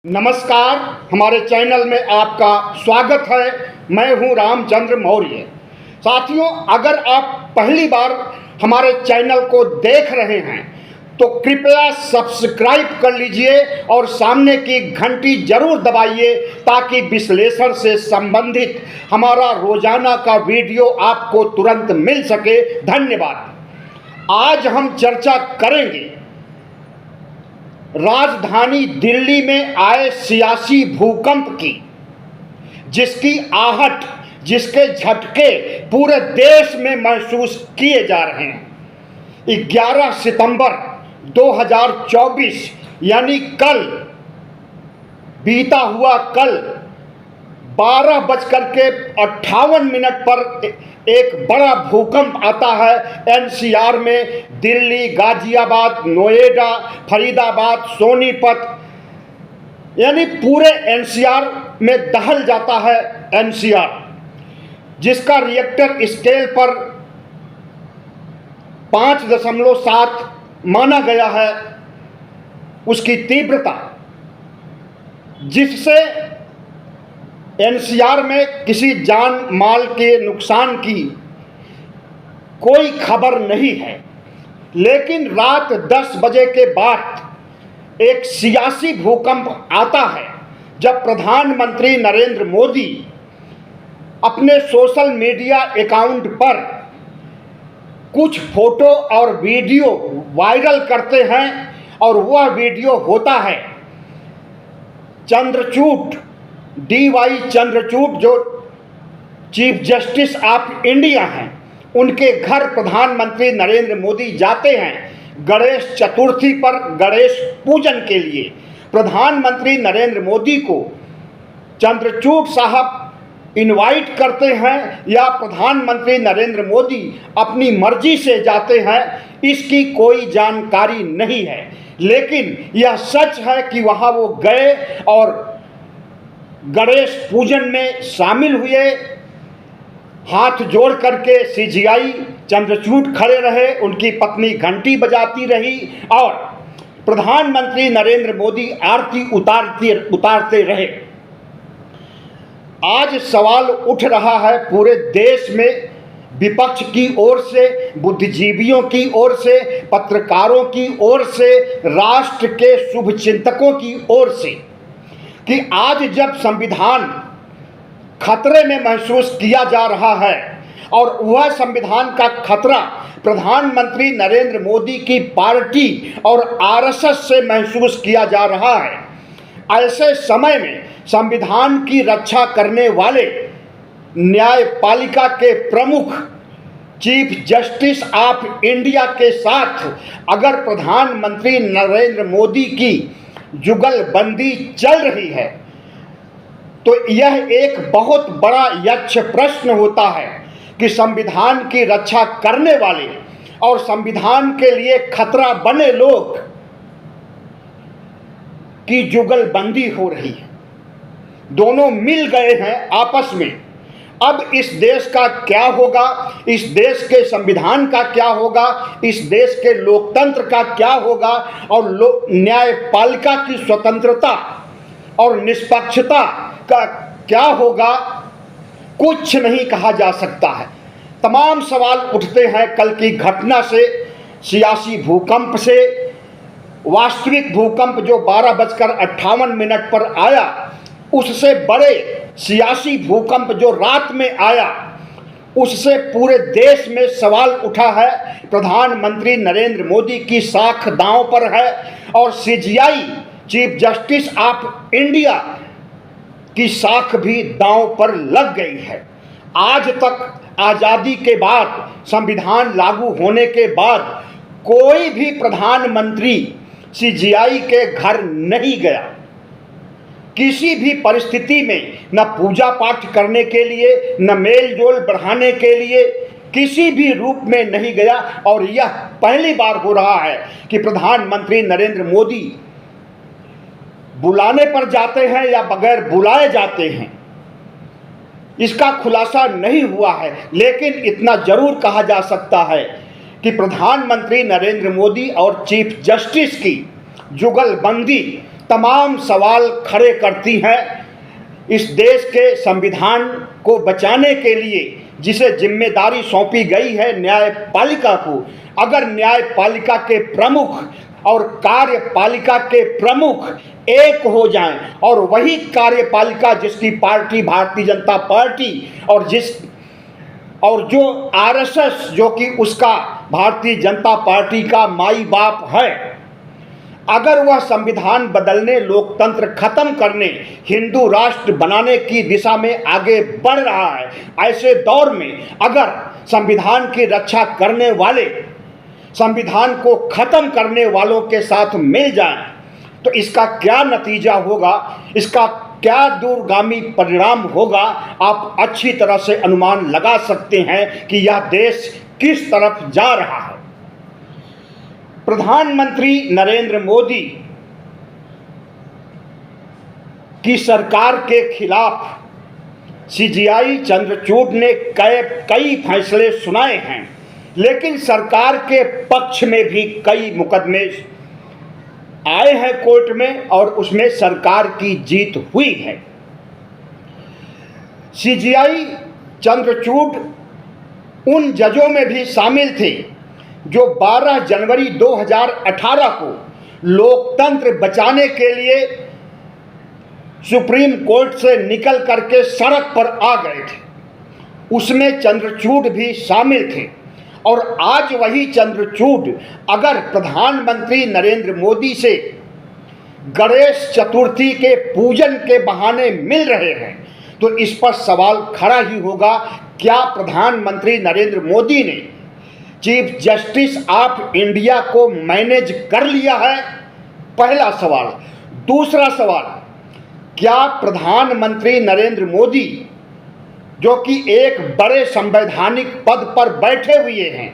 नमस्कार, हमारे चैनल में आपका स्वागत है। मैं हूं रामचंद्र मौर्य। साथियों, अगर आप पहली बार हमारे चैनल को देख रहे हैं तो कृपया सब्सक्राइब कर लीजिए और सामने की घंटी जरूर दबाइए ताकि विश्लेषण से संबंधित हमारा रोजाना का वीडियो आपको तुरंत मिल सके। धन्यवाद। आज हम चर्चा करेंगे राजधानी दिल्ली में आए सियासी भूकंप की, जिसकी आहट, जिसके झटके पूरे देश में महसूस किए जा रहे हैं। 11 सितंबर 2024 यानी कल, बीता हुआ कल 12:58 पर एक बड़ा भूकंप आता है एनसीआर में। दिल्ली, गाजियाबाद, नोएडा, फरीदाबाद, सोनीपत यानी पूरे एनसीआर में दहल जाता है एनसीआर, जिसका रिएक्टर स्केल पर 5.7 माना गया है उसकी तीव्रता, जिससे एनसीआर में किसी जान माल के नुकसान की कोई खबर नहीं है। लेकिन रात 10 बजे के बाद एक सियासी भूकंप आता है, जब प्रधानमंत्री नरेंद्र मोदी अपने सोशल मीडिया अकाउंट पर कुछ फोटो और वीडियो वायरल करते हैं, और वह वीडियो होता है चंद्रचूड़, DY चंद्रचूड़, जो चीफ जस्टिस ऑफ इंडिया हैं, उनके घर प्रधानमंत्री नरेंद्र मोदी जाते हैं गणेश चतुर्थी पर गणेश पूजन के लिए। प्रधानमंत्री नरेंद्र मोदी को चंद्रचूड़ साहब इनवाइट करते हैं या प्रधानमंत्री नरेंद्र मोदी अपनी मर्जी से जाते हैं, इसकी कोई जानकारी नहीं है। लेकिन यह सच है कि वहां वो गए और गणेश पूजन में शामिल हुए। हाथ जोड़ करके CGI चंद्रचूड़ खड़े रहे, उनकी पत्नी घंटी बजाती रही और प्रधानमंत्री नरेंद्र मोदी आरती उतारते रहे। आज सवाल उठ रहा है पूरे देश में, विपक्ष की ओर से, बुद्धिजीवियों की ओर से, पत्रकारों की ओर से, राष्ट्र के शुभचिंतकों की ओर से, कि आज जब संविधान खतरे में महसूस किया जा रहा है और वह संविधान का खतरा प्रधानमंत्री नरेंद्र मोदी की पार्टी और RSS से महसूस किया जा रहा है, ऐसे समय में संविधान की रक्षा करने वाले न्यायपालिका के प्रमुख चीफ जस्टिस ऑफ इंडिया के साथ अगर प्रधानमंत्री नरेंद्र मोदी की जुगलबंदी चल रही है, तो यह एक बहुत बड़ा यक्ष प्रश्न होता है कि संविधान की रक्षा करने वाले और संविधान के लिए खतरा बने लोग की जुगलबंदी हो रही है। दोनों मिल गए हैं आपस में। अब इस देश का क्या होगा, इस देश के संविधान का क्या होगा, इस देश के लोकतंत्र का क्या होगा और न्यायपालिका की स्वतंत्रता और निष्पक्षता का क्या होगा, कुछ नहीं कहा जा सकता है। तमाम सवाल उठते हैं कल की घटना से, सियासी भूकंप से। वास्तविक भूकंप जो 12:58 पर आया, उससे बड़े सियासी भूकंप जो रात में आया, उससे पूरे देश में सवाल उठा है। प्रधानमंत्री नरेंद्र मोदी की साख दांव पर है और CGI chief justice of India की साख भी दांव पर लग गई है। आज तक आज़ादी के बाद, संविधान लागू होने के बाद, कोई भी प्रधानमंत्री CGI के घर नहीं गया, किसी भी परिस्थिति में, न पूजा पाठ करने के लिए, न मेल जोल बढ़ाने के लिए, किसी भी रूप में नहीं गया। और यह पहली बार हो रहा है कि प्रधानमंत्री नरेंद्र मोदी बुलाने पर जाते हैं या बगैर बुलाए जाते हैं, इसका खुलासा नहीं हुआ है। लेकिन इतना जरूर कहा जा सकता है कि प्रधानमंत्री नरेंद्र मोदी और चीफ जस्टिस की जुगलबंदी तमाम सवाल खड़े करती हैं। इस देश के संविधान को बचाने के लिए जिसे जिम्मेदारी सौंपी गई है न्यायपालिका को, अगर न्यायपालिका के प्रमुख और कार्यपालिका के प्रमुख एक हो जाएं और वही कार्यपालिका जिसकी पार्टी भारतीय जनता पार्टी और जो आरएसएस जो कि उसका भारतीय जनता पार्टी का माई बाप है, अगर वह संविधान बदलने, लोकतंत्र खत्म करने, हिंदू राष्ट्र बनाने की दिशा में आगे बढ़ रहा है, ऐसे दौर में अगर संविधान की रक्षा करने वाले संविधान को खत्म करने वालों के साथ मिल जाएं, तो इसका क्या नतीजा होगा, इसका क्या दूरगामी परिणाम होगा, आप अच्छी तरह से अनुमान लगा सकते हैं कि यह देश किस तरफ जा रहा है। प्रधानमंत्री नरेंद्र मोदी की सरकार के खिलाफ सीजेआई चंद्रचूड़ ने कई फैसले सुनाए हैं, लेकिन सरकार के पक्ष में भी कई मुकदमे आए हैं कोर्ट में और उसमें सरकार की जीत हुई है। सीजेआई चंद्रचूड़ उन जजों में भी शामिल थे जो 12 जनवरी 2018 को लोकतंत्र बचाने के लिए सुप्रीम कोर्ट से निकल करके सड़क पर आ गए थे। उसमें चंद्रचूड़ भी शामिल थे और आज वही चंद्रचूड़ अगर प्रधानमंत्री नरेंद्र मोदी से गणेश चतुर्थी के पूजन के बहाने मिल रहे हैं, तो इस पर सवाल खड़ा ही होगा, क्या प्रधानमंत्री नरेंद्र मोदी ने चीफ जस्टिस ऑफ इंडिया को मैनेज कर लिया है? पहला सवाल। दूसरा सवाल, क्या प्रधानमंत्री नरेंद्र मोदी जो कि एक बड़े संवैधानिक पद पर बैठे हुए हैं,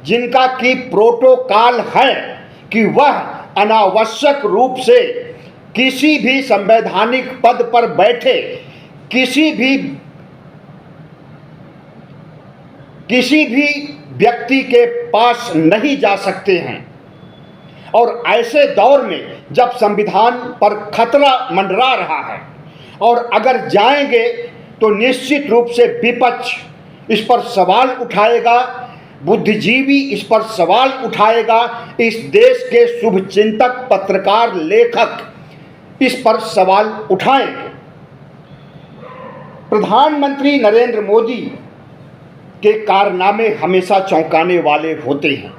जिनका कि प्रोटोकॉल है कि वह अनावश्यक रूप से किसी भी संवैधानिक पद पर बैठे किसी भी व्यक्ति के पास नहीं जा सकते हैं, और ऐसे दौर में जब संविधान पर खतरा मंडरा रहा है और अगर जाएंगे तो निश्चित रूप से विपक्ष इस पर सवाल उठाएगा, बुद्धिजीवी इस पर सवाल उठाएगा, इस देश के शुभचिंतक, पत्रकार, लेखक इस पर सवाल उठाएंगे। प्रधानमंत्री नरेंद्र मोदी के कारनामे हमेशा चौंकाने वाले होते हैं।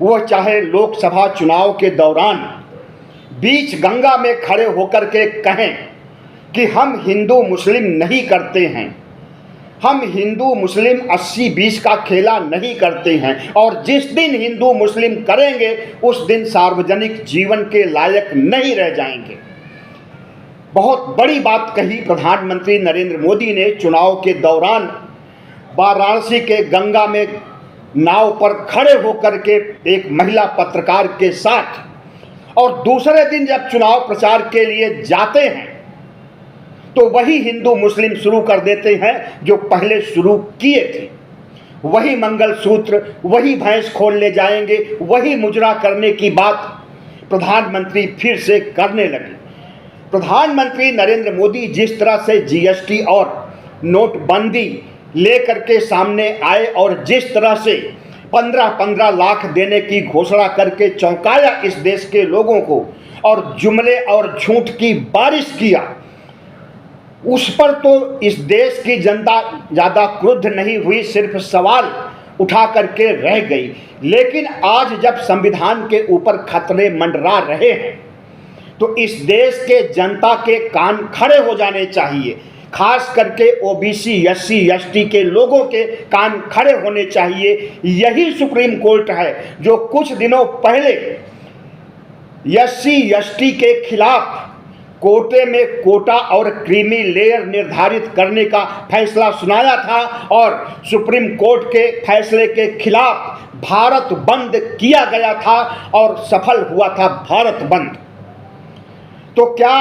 वह चाहे लोकसभा चुनाव के दौरान बीच गंगा में खड़े होकर के कहें कि हम हिंदू मुस्लिम नहीं करते हैं, हम हिंदू मुस्लिम 80-20 का खेला नहीं करते हैं, और जिस दिन हिंदू मुस्लिम करेंगे उस दिन सार्वजनिक जीवन के लायक नहीं रह जाएंगे। बहुत बड़ी बात कही प्रधानमंत्री नरेंद्र मोदी ने चुनाव के दौरान वाराणसी के गंगा में नाव पर खड़े होकर के एक महिला पत्रकार के साथ, और दूसरे दिन जब चुनाव प्रचार के लिए जाते हैं तो वही हिंदू मुस्लिम शुरू कर देते हैं जो पहले शुरू किए थे। वही मंगलसूत्र, वही भैंस खोल ले जाएंगे, वही मुजरा करने की बात प्रधानमंत्री फिर से करने लगे। प्रधानमंत्री नरेंद्र मोदी जिस तरह से जीएसटी और नोटबंदी लेकर के सामने आए और जिस तरह से 15-15 लाख देने की घोषणा करके चौंकाया इस देश के लोगों को और जुमले और झूठ की बारिश किया, उस पर तो इस देश की जनता ज़्यादा क्रुद्ध नहीं हुई, सिर्फ सवाल उठा करके रह गई। लेकिन आज जब संविधान के ऊपर खतरे मंडरा रहे हैं तो इस देश के जनता के कान खड़े हो जाने चाहिए, खास करके ओबीसी, एससी, एसटी के लोगों के कान खड़े होने चाहिए। यही सुप्रीम कोर्ट है जो कुछ दिनों पहले एससी, एसटी के खिलाफ कोटे में कोटा और क्रीमी लेयर निर्धारित करने का फैसला सुनाया था और सुप्रीम कोर्ट के फैसले के खिलाफ भारत बंद किया गया था और सफल हुआ था भारत बंद। तो क्या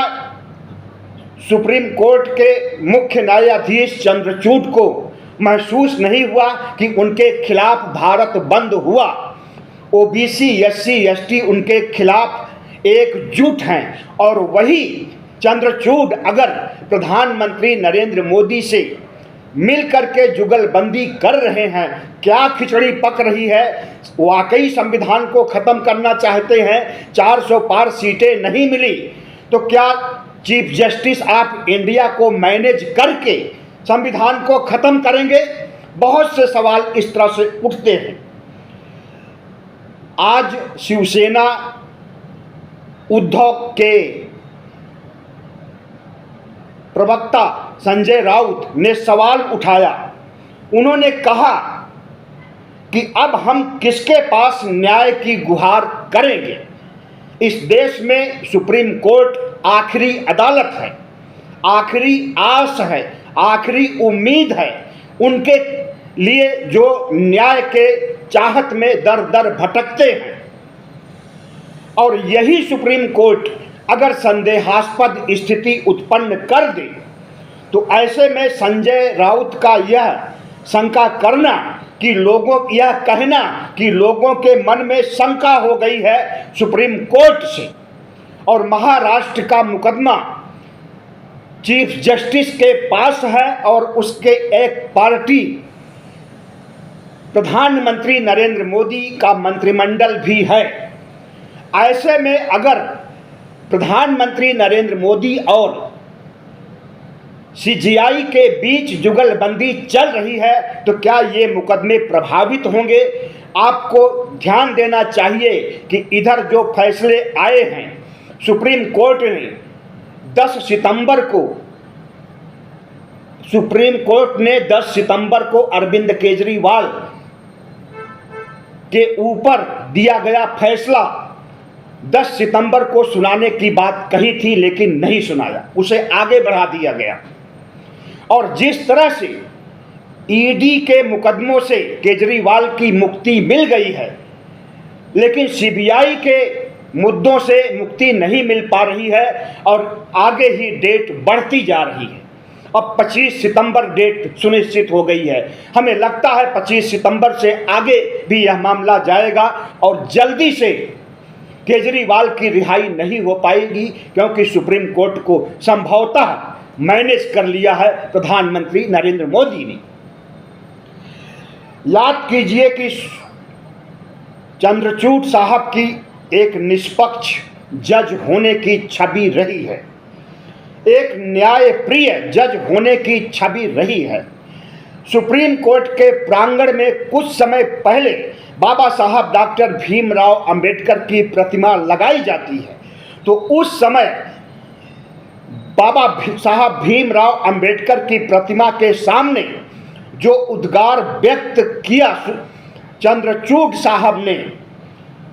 सुप्रीम कोर्ट के मुख्य न्यायाधीश चंद्रचूड़ को महसूस नहीं हुआ कि उनके खिलाफ भारत बंद हुआ? ओबीसी, एससी, एसटी उनके खिलाफ एकजुट हैं और वही चंद्रचूड़ अगर प्रधानमंत्री नरेंद्र मोदी से मिल करके जुगलबंदी कर रहे हैं, क्या खिचड़ी पक रही है, वाकई संविधान को ख़त्म करना चाहते हैं, 400 पार सीटें नहीं मिली तो क्या चीफ जस्टिस ऑफ इंडिया को मैनेज करके संविधान को ख़त्म करेंगे? बहुत से सवाल इस तरह से उठते हैं। आज शिवसेना उद्धव के प्रवक्ता संजय राउत ने सवाल उठाया। उन्होंने कहा कि अब हम किसके पास न्याय की गुहार करेंगे? इस देश में सुप्रीम कोर्ट आखिरी अदालत है, आखिरी आस है, आखिरी उम्मीद है उनके लिए जो न्याय के चाहत में दर दर भटकते हैं। और यही सुप्रीम कोर्ट अगर संदेहास्पद स्थिति उत्पन्न कर दे तो ऐसे में संजय राउत का यह शंका करना कि यह कहना कि लोगों के मन में शंका हो गई है सुप्रीम कोर्ट से और महाराष्ट्र का मुकदमा चीफ जस्टिस के पास है और उसके एक पार्टी प्रधानमंत्री नरेंद्र मोदी का मंत्रिमंडल भी है। ऐसे में अगर प्रधानमंत्री नरेंद्र मोदी और सीजीआई के बीच जुगलबंदी चल रही है तो क्या ये मुकदमे प्रभावित होंगे? आपको ध्यान देना चाहिए कि इधर जो फैसले आए हैं, सुप्रीम कोर्ट ने 10 सितंबर को अरविंद केजरीवाल के ऊपर दिया गया फैसला 10 सितंबर को सुनाने की बात कही थी लेकिन नहीं सुनाया, उसे आगे बढ़ा दिया गया। और जिस तरह से ईडी के मुकदमों से केजरीवाल की मुक्ति मिल गई है लेकिन सीबीआई के मुद्दों से मुक्ति नहीं मिल पा रही है और आगे ही डेट बढ़ती जा रही है। अब 25 सितंबर डेट सुनिश्चित हो गई है। हमें लगता है 25 सितंबर से आगे भी यह मामला जाएगा और जल्दी से केजरीवाल की रिहाई नहीं हो पाएगी क्योंकि सुप्रीम कोर्ट को संभवतः मैनेज कर लिया है प्रधानमंत्री नरेंद्र मोदी ने। याद कीजिए कि चंद्रचूड़ साहब की एक निष्पक्ष जज होने की छवि रही है, एक न्यायप्रिय जज होने की छवि रही है। सुप्रीम कोर्ट के प्रांगण में कुछ समय पहले बाबा साहब डॉक्टर भीमराव अंबेडकर की प्रतिमा लगाई जाती है तो उस समय बाबा साहब भीमराव अंबेडकर की प्रतिमा के सामने जो उद्गार व्यक्त किया चंद्रचूड़ साहब ने,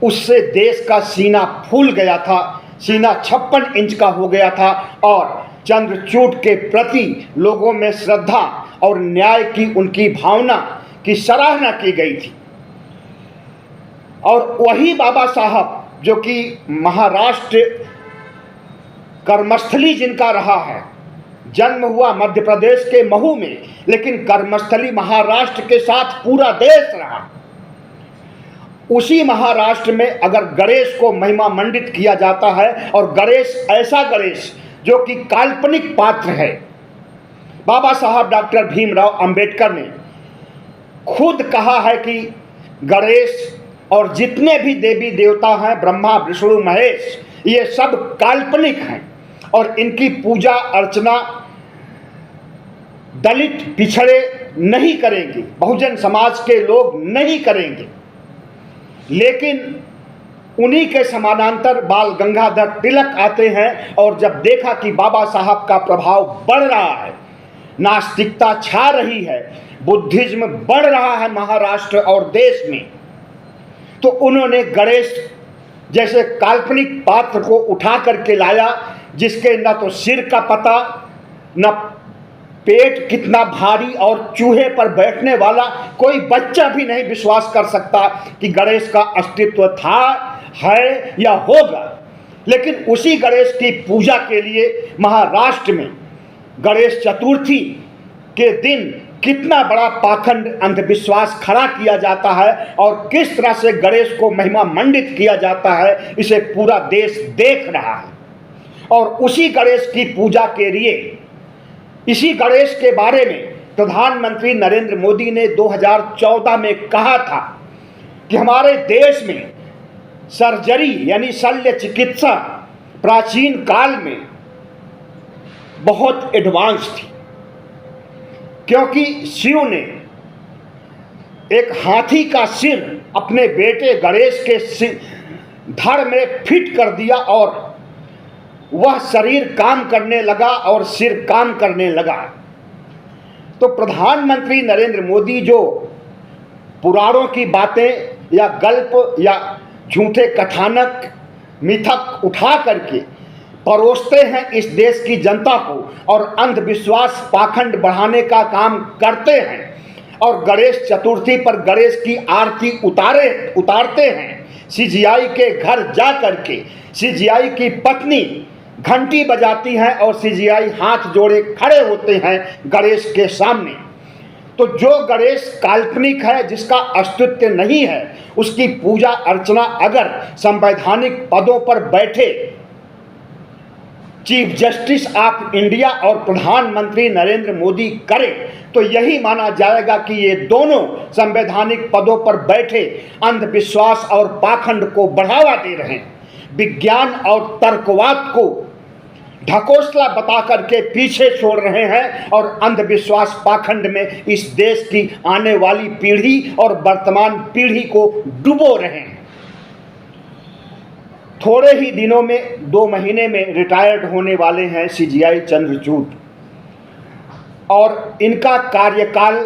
उससे देश का सीना फूल गया था, सीना 56 इंच का हो गया था और चंद्रचूड़ के प्रति लोगों में श्रद्धा और न्याय की उनकी भावना की सराहना की गई थी। और वही बाबा साहब जो कि महाराष्ट्र कर्मस्थली जिनका रहा है, जन्म हुआ मध्य प्रदेश के महू में लेकिन कर्मस्थली महाराष्ट्र के साथ पूरा देश रहा, उसी महाराष्ट्र में अगर गणेश को महिमा मंडित किया जाता है और गणेश ऐसा गणेश जो कि काल्पनिक पात्र है, बाबा साहब डॉक्टर भीमराव अंबेडकर ने खुद कहा है कि गणेश और जितने भी देवी देवता हैं, ब्रह्मा विष्णु महेश, ये सब काल्पनिक हैं और इनकी पूजा अर्चना दलित पिछड़े नहीं करेंगे, बहुजन समाज के लोग नहीं करेंगे। लेकिन उन्हीं के समानांतर बाल गंगाधर तिलक आते हैं और जब देखा कि बाबा साहब का प्रभाव बढ़ रहा है, नास्तिकता छा रही है, बुद्धिज्म बढ़ रहा है महाराष्ट्र और देश में, तो उन्होंने गणेश जैसे काल्पनिक पात्र को उठा करके लाया जिसके न तो सिर का पता, न पेट कितना भारी और चूहे पर बैठने वाला, कोई बच्चा भी नहीं विश्वास कर सकता कि गणेश का अस्तित्व था, है या होगा। लेकिन उसी गणेश की पूजा के लिए महाराष्ट्र में गणेश चतुर्थी के दिन कितना बड़ा पाखंड अंधविश्वास खड़ा किया जाता है और किस तरह से गणेश को महिमा मंडित किया जाता है, इसे पूरा देश देख रहा है। और उसी गणेश की पूजा के लिए, इसी गणेश के बारे में प्रधानमंत्री नरेंद्र मोदी ने 2014 में कहा था कि हमारे देश में सर्जरी यानी शल्य चिकित्सा प्राचीन काल में बहुत एडवांस थी, क्योंकि शिव ने एक हाथी का सिर अपने बेटे गणेश के धड़ में फिट कर दिया और वह शरीर काम करने लगा और सिर काम करने लगा। तो प्रधानमंत्री नरेंद्र मोदी जो पुराणों की बातें या गल्प या झूठे कथानक मिथक उठा करके परोसते हैं इस देश की जनता को और अंधविश्वास पाखंड बढ़ाने का काम करते हैं और गणेश चतुर्थी पर गणेश की आरती उतारते हैं, सीजीआई के घर जा करके सीजीआई की पत्नी घंटी बजाती हैं और सीजीआई हाथ जोड़े खड़े होते हैं गणेश के सामने। तो जो गणेश काल्पनिक है, जिसका अस्तित्व नहीं है, उसकी पूजा अर्चना अगर संवैधानिक पदों पर बैठे चीफ जस्टिस ऑफ इंडिया और प्रधानमंत्री नरेंद्र मोदी करें तो यही माना जाएगा कि ये दोनों संवैधानिक पदों पर बैठे अंधविश्वास और पाखंड को बढ़ावा दे रहे हैं, विज्ञान और तर्कवाद को ढकोसला बता करके पीछे छोड़ रहे हैं और अंधविश्वास पाखंड में इस देश की आने वाली पीढ़ी और वर्तमान पीढ़ी को डुबो रहे हैं। थोड़े ही दिनों में 2 महीने में रिटायर्ड होने वाले हैं सीजीआई चंद्रचूड़ और इनका कार्यकाल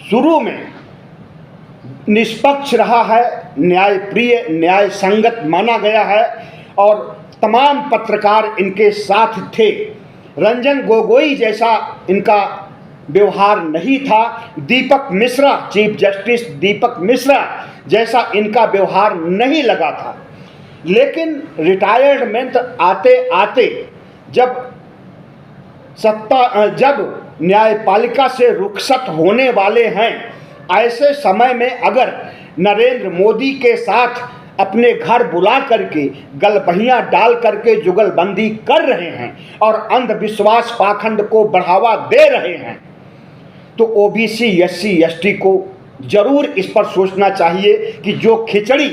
शुरू में निष्पक्ष रहा है, न्यायप्रिय न्याय संगत माना गया है और तमाम पत्रकार इनके साथ थे। रंजन गोगोई जैसा इनका व्यवहार नहीं था, दीपक मिश्रा, चीफ जस्टिस दीपक मिश्रा जैसा इनका व्यवहार नहीं लगा था। लेकिन रिटायरमेंट आते आते जब न्यायपालिका से रुखसत होने वाले हैं, ऐसे समय में अगर नरेंद्र मोदी के साथ अपने घर बुला करके गलबहियां डाल करके जुगलबंदी कर रहे हैं और अंधविश्वास पाखंड को बढ़ावा दे रहे हैं, तो ओबीसी एससी एसटी को जरूर इस पर सोचना चाहिए कि जो खिचड़ी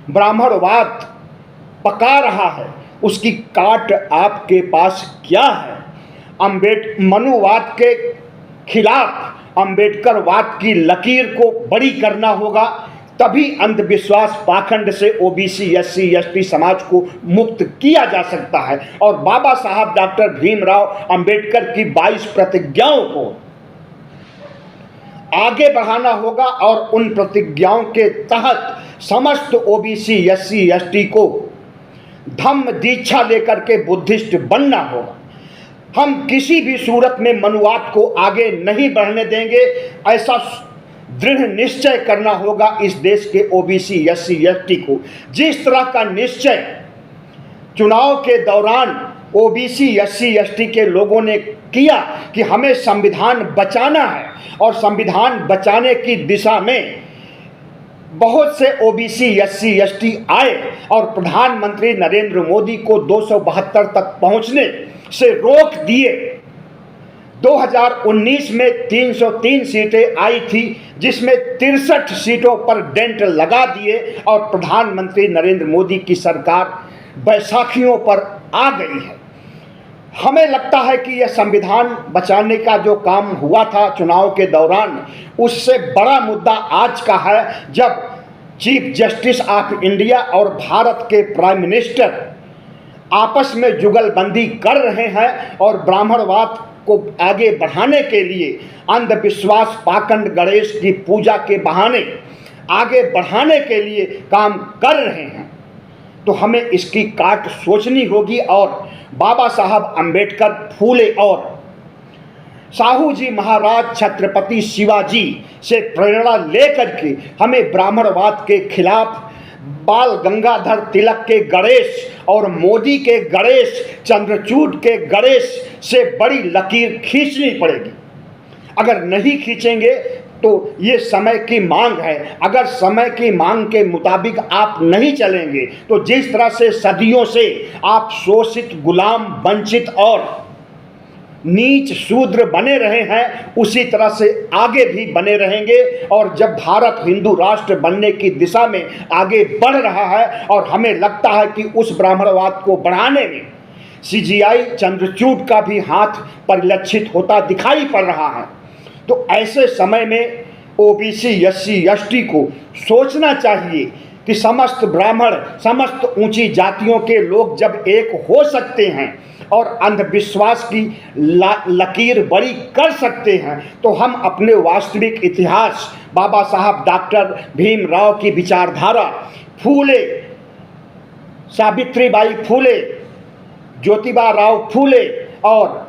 ब्राह्मणवाद पका रहा है उसकी काट आपके पास क्या है। मनुवाद के खिलाफ अंबेडकरवाद की लकीर को बड़ी करना होगा, तभी अंधविश्वास पाखंड से ओबीसी एससी एसटी समाज को मुक्त किया जा सकता है और बाबा साहब डॉक्टर भीमराव अंबेडकर की 22 प्रतिज्ञाओं को आगे बढ़ाना होगा और उन प्रतिज्ञाओं के तहत समस्त ओबीसी एससी एसटी को धम्म दीक्षा लेकर के बुद्धिस्ट बनना होगा। हम किसी भी सूरत में मनुवाद को आगे नहीं बढ़ने देंगे, ऐसा दृढ़ निश्चय करना होगा इस देश के ओबीसी एससी एसटी को। जिस तरह का निश्चय चुनाव के दौरान ओबीसी एससी एसटी के लोगों ने किया कि हमें संविधान बचाना है और संविधान बचाने की दिशा में बहुत से ओबीसी एससी एसटी आए और प्रधानमंत्री नरेंद्र मोदी को 272 तक पहुंचने से रोक दिए। 2019 में 303 सीटें आई थी, जिसमें 63 सीटों पर डेंट लगा दिए और प्रधानमंत्री नरेंद्र मोदी की सरकार बैसाखियों पर आ गई है। हमें लगता है कि यह संविधान बचाने का जो काम हुआ था चुनाव के दौरान, उससे बड़ा मुद्दा आज का है जब चीफ जस्टिस ऑफ इंडिया और भारत के प्राइम मिनिस्टर आपस में जुगलबंदी कर रहे हैं और ब्राह्मणवाद को आगे बढ़ाने के लिए अंधविश्वास पाखंड गणेश की पूजा के बहाने आगे बढ़ाने के लिए काम कर रहे हैं। तो हमें इसकी काट सोचनी होगी और बाबा साहब अंबेडकर, फूले और साहू जी महाराज छत्रपति शिवाजी से प्रेरणा लेकर के हमें ब्राह्मणवाद के खिलाफ बाल गंगाधर तिलक के गणेश और मोदी के गणेश, चंद्रचूड़ के गणेश से बड़ी लकीर खींचनी पड़ेगी। अगर नहीं खींचेंगे तो ये समय की मांग है। अगर समय की मांग के मुताबिक आप नहीं चलेंगे तो जिस तरह से सदियों से आप शोषित, गुलाम, वंचित और नीच शूद्र बने रहे हैं, उसी तरह से आगे भी बने रहेंगे। और जब भारत हिंदू राष्ट्र बनने की दिशा में आगे बढ़ रहा है और हमें लगता है कि उस ब्राह्मणवाद को बढ़ाने में सीजीआई चंद्रचूड़ का भी हाथ परिलक्षित होता दिखाई पड़ रहा है, तो ऐसे समय में ओबीसी, एससी, एसटी को सोचना चाहिए कि समस्त ब्राह्मण, समस्त ऊंची जातियों के लोग जब एक हो सकते हैं और अंधविश्वास की लकीर बड़ी कर सकते हैं, तो हम अपने वास्तविक इतिहास, बाबा साहब डॉक्टर भीमराव की विचारधारा, फूले, सावित्रीबाई फूले, ज्योतिबा राव फूले और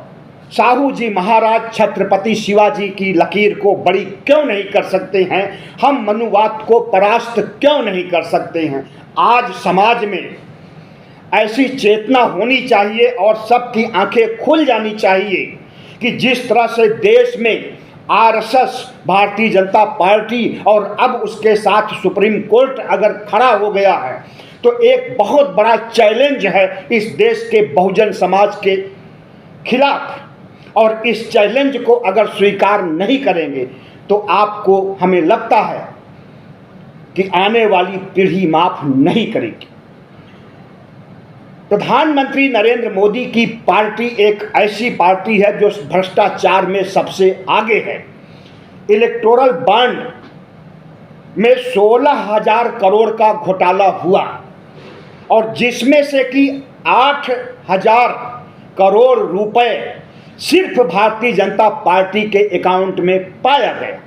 साहू जी महाराज छत्रपति शिवाजी की लकीर को बड़ी क्यों नहीं कर सकते हैं? हम मनुवाद को परास्त क्यों नहीं कर सकते हैं? आज समाज में ऐसी चेतना होनी चाहिए और सबकी आंखें खुल जानी चाहिए कि जिस तरह से देश में आरएसएस, भारतीय जनता पार्टी और अब उसके साथ सुप्रीम कोर्ट अगर खड़ा हो गया है, तो एक बहुत बड़ा चैलेंज है इस देश के बहुजन समाज के खिलाफ। और इस चैलेंज को अगर स्वीकार नहीं करेंगे तो आपको, हमें लगता है कि आने वाली पीढ़ी माफ नहीं करेगी। प्रधानमंत्री नरेंद्र मोदी की पार्टी एक ऐसी पार्टी है जो भ्रष्टाचार में सबसे आगे है। इलेक्टोरल बॉन्ड में 16,000 करोड़ का घोटाला हुआ और जिसमें से कि 8,000 करोड़ रुपए सिर्फ भारतीय जनता पार्टी के अकाउंट में पाया गया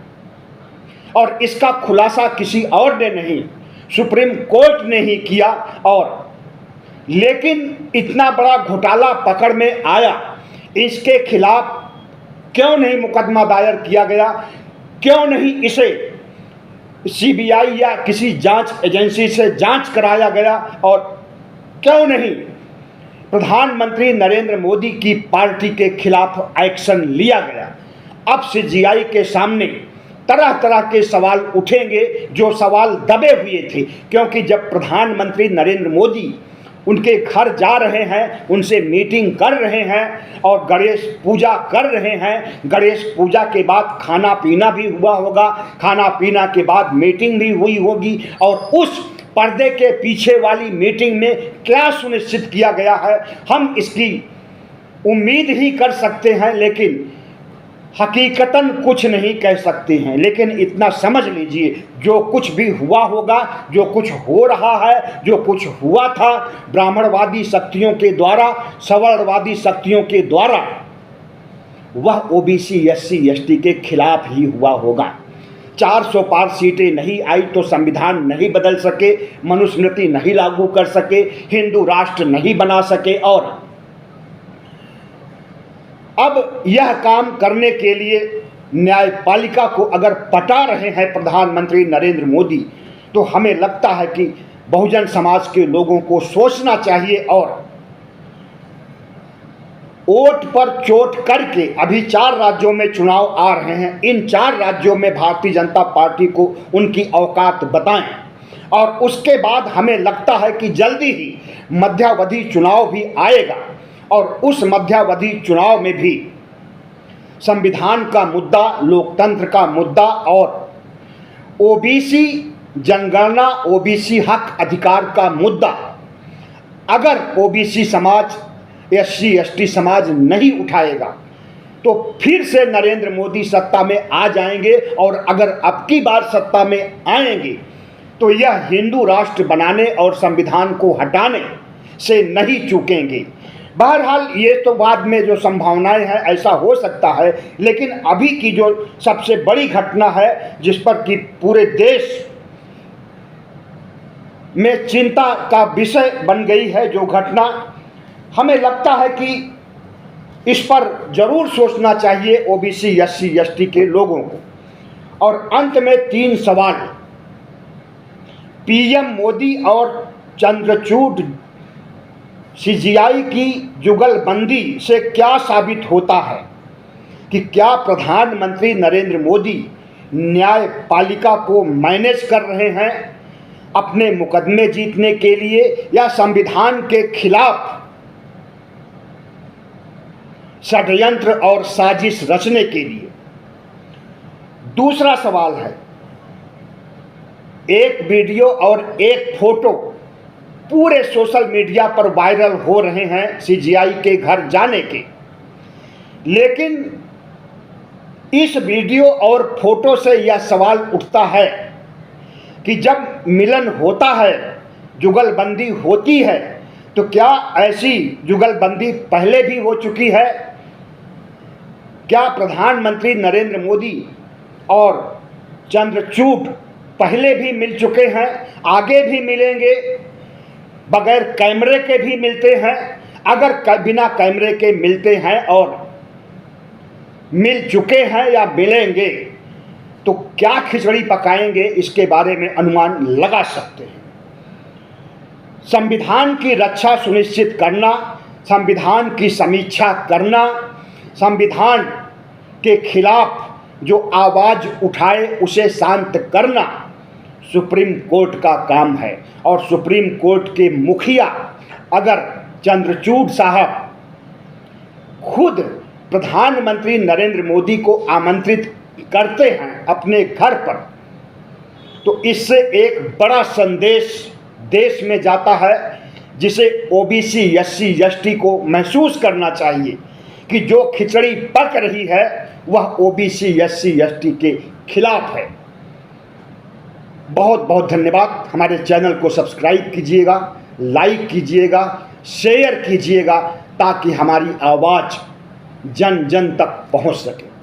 और इसका खुलासा किसी और ने नहीं, सुप्रीम कोर्ट ने ही किया। और लेकिन इतना बड़ा घोटाला पकड़ में आया, इसके खिलाफ क्यों नहीं मुकदमा दायर किया गया? क्यों नहीं इसे सीबीआई या किसी जांच एजेंसी से जांच कराया गया? और क्यों नहीं प्रधानमंत्री नरेंद्र मोदी की पार्टी के खिलाफ एक्शन लिया गया? अब सीजीआई के सामने तरह तरह के सवाल उठेंगे जो सवाल दबे हुए थे, क्योंकि जब प्रधानमंत्री नरेंद्र मोदी उनके घर जा रहे हैं, उनसे मीटिंग कर रहे हैं और गणेश पूजा कर रहे हैं, गणेश पूजा के बाद खाना पीना भी हुआ होगा, खाना पीना के बाद मीटिंग भी हुई होगी और उस पर्दे के पीछे वाली मीटिंग में क्या सुनिश्चित किया गया है हम इसकी उम्मीद ही कर सकते हैं, लेकिन हकीकतन कुछ नहीं कह सकते हैं। लेकिन इतना समझ लीजिए, जो कुछ भी हुआ होगा, जो कुछ हो रहा है, जो कुछ हुआ था ब्राह्मणवादी शक्तियों के द्वारा, सवर्णवादी शक्तियों के द्वारा, वह ओबीसी, एससी, एसटी के खिलाफ ही हुआ होगा। 400 पार सीटें नहीं आई तो संविधान नहीं बदल सके, मनुस्मृति नहीं लागू कर सके, हिंदू राष्ट्र नहीं बना सके। और अब यह काम करने के लिए न्यायपालिका को अगर पटा रहे हैं प्रधानमंत्री नरेंद्र मोदी, तो हमें लगता है कि बहुजन समाज के लोगों को सोचना चाहिए और वोट पर चोट करके, अभी 4 राज्यों में चुनाव आ रहे हैं, इन 4 राज्यों में भारतीय जनता पार्टी को उनकी औकात बताएं। और उसके बाद हमें लगता है कि जल्दी ही मध्यावधि चुनाव भी आएगा और उस मध्यावधि चुनाव में भी संविधान का मुद्दा, लोकतंत्र का मुद्दा और ओबीसी जनगणना, ओबीसी हक अधिकार का मुद्दा, अगर ओबीसी समाज, एससी एसटी समाज नहीं उठाएगा तो फिर से नरेंद्र मोदी सत्ता में आ जाएंगे। और अगर अब की बार सत्ता में आएंगे तो यह हिंदू राष्ट्र बनाने और संविधान को हटाने से नहीं चूकेंगे। बहरहाल ये तो बाद में जो संभावनाएं हैं ऐसा हो सकता है, लेकिन अभी की जो सबसे बड़ी घटना है जिस पर कि पूरे देश में चिंता का विषय बन गई है, जो घटना, हमें लगता है कि इस पर जरूर सोचना चाहिए ओबीसी, एससी, एसटी के लोगों को। और अंत में 3 सवाल, पीएम मोदी और चंद्रचूड़ सीजीआई की जुगलबंदी से क्या साबित होता है? कि क्या प्रधानमंत्री नरेंद्र मोदी न्यायपालिका को मैनेज कर रहे हैं अपने मुकदमे जीतने के लिए या संविधान के खिलाफ षड्यंत्र और साजिश रचने के लिए। दूसरा सवाल है, एक वीडियो और एक फोटो पूरे सोशल मीडिया पर वायरल हो रहे हैं सीजीआई के घर जाने के, लेकिन इस वीडियो और फोटो से यह सवाल उठता है कि जब मिलन होता है, जुगलबंदी होती है, तो क्या ऐसी जुगलबंदी पहले भी हो चुकी है? क्या प्रधानमंत्री नरेंद्र मोदी और चंद्रचूड़ पहले भी मिल चुके हैं, आगे भी मिलेंगे, बगैर कैमरे के भी मिलते हैं? अगर बिना कैमरे के मिलते हैं और मिल चुके हैं या मिलेंगे, तो क्या खिचड़ी पकाएंगे, इसके बारे में अनुमान लगा सकते हैं। संविधान की रक्षा सुनिश्चित करना, संविधान की समीक्षा करना, संविधान के खिलाफ जो आवाज़ उठाए उसे शांत करना सुप्रीम कोर्ट का काम है। और सुप्रीम कोर्ट के मुखिया अगर चंद्रचूड़ साहब खुद प्रधानमंत्री नरेंद्र मोदी को आमंत्रित करते हैं अपने घर पर, तो इससे एक बड़ा संदेश देश में जाता है, जिसे ओबीसी एससी एसटी को महसूस करना चाहिए कि जो खिचड़ी पक रही है वह ओबीसी एससी एसटी के खिलाफ है। बहुत बहुत धन्यवाद। हमारे चैनल को सब्सक्राइब कीजिएगा, लाइक कीजिएगा, शेयर कीजिएगा, ताकि हमारी आवाज़ जन जन तक पहुंच सके।